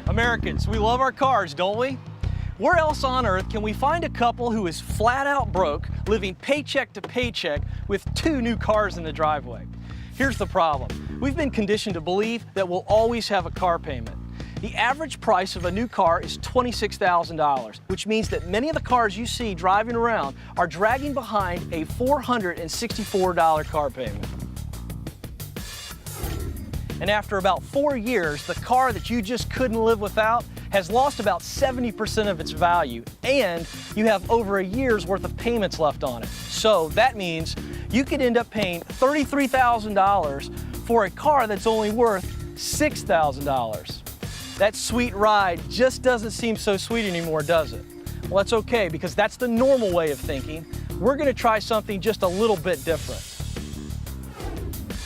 Americans, we love our cars, don't we? Where else on earth can we find a couple who is flat out broke, living paycheck to paycheck with 2 new cars in the driveway? Here's the problem. We've been conditioned to believe that we'll always have a car payment. The average price of a new car is $26,000, which means that many of the cars you see driving around are dragging behind a $464 car payment. And after about 4 years, the car that you just couldn't live without has lost about 70% of its value, and you have over a year's worth of payments left on it. So that means you could end up paying $33,000 for a car that's only worth $6,000. That sweet ride just doesn't seem so sweet anymore, does it? Well, that's okay, because that's the normal way of thinking. We're going to try something just a little bit different.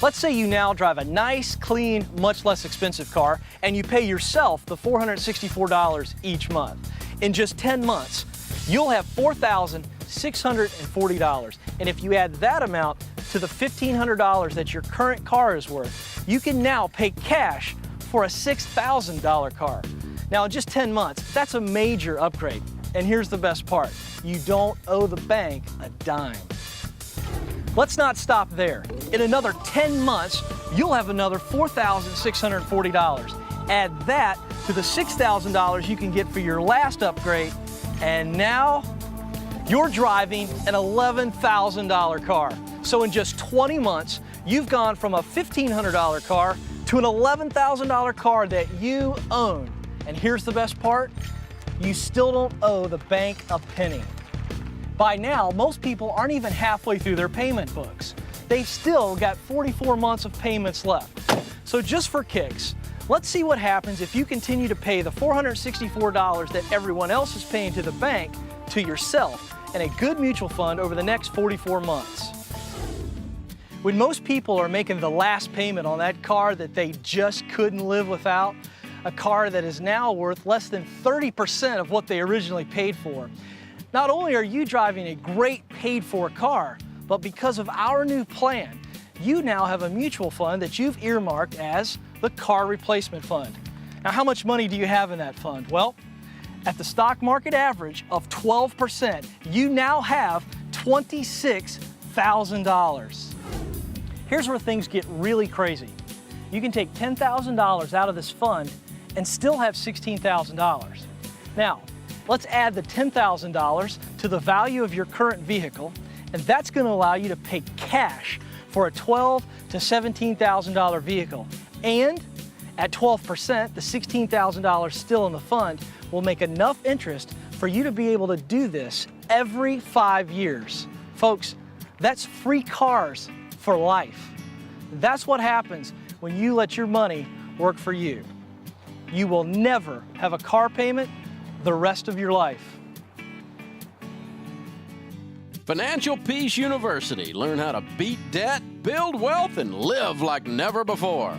Let's say you now drive a nice, clean, much less expensive car, and you pay yourself the $464 each month. In just 10 months, you'll have $4,640. And if you add that amount to the $1,500 that your current car is worth, you can now pay cash for a $6,000 car. Now, in just 10 months, that's a major upgrade. And here's the best part. You don't owe the bank a dime. Let's not stop there. In another 10 months, you'll have another $4,640. Add that to the $6,000 you can get for your last upgrade, and now you're driving an $11,000 car. So in just 20 months, you've gone from a $1,500 car to an $11,000 car that you own. And here's the best part, you still don't owe the bank a penny. By now, most people aren't even halfway through their payment books. They've still got 44 months of payments left. So just for kicks, let's see what happens if you continue to pay the $464 that everyone else is paying to the bank to yourself in a good mutual fund over the next 44 months. When most people are making the last payment on that car that they just couldn't live without, a car that is now worth less than 30% of what they originally paid for, not only are you driving a great paid-for car, but because of our new plan, you now have a mutual fund that you've earmarked as the car replacement fund. Now, how much money do you have in that fund? Well, at the stock market average of 12%, you now have $26,000. Here's where things get really crazy. You can take $10,000 out of this fund and still have $16,000. Now, let's add the $10,000 to the value of your current vehicle, and that's going to allow you to pay cash for a $12,000 to $17,000 vehicle. And at 12%, the $16,000 still in the fund will make enough interest for you to be able to do this every 5 years. Folks, that's free cars for life. That's what happens when you let your money work for you. You will never have a car payment the rest of your life. Financial Peace University. Learn how to beat debt, build wealth, and live like never before.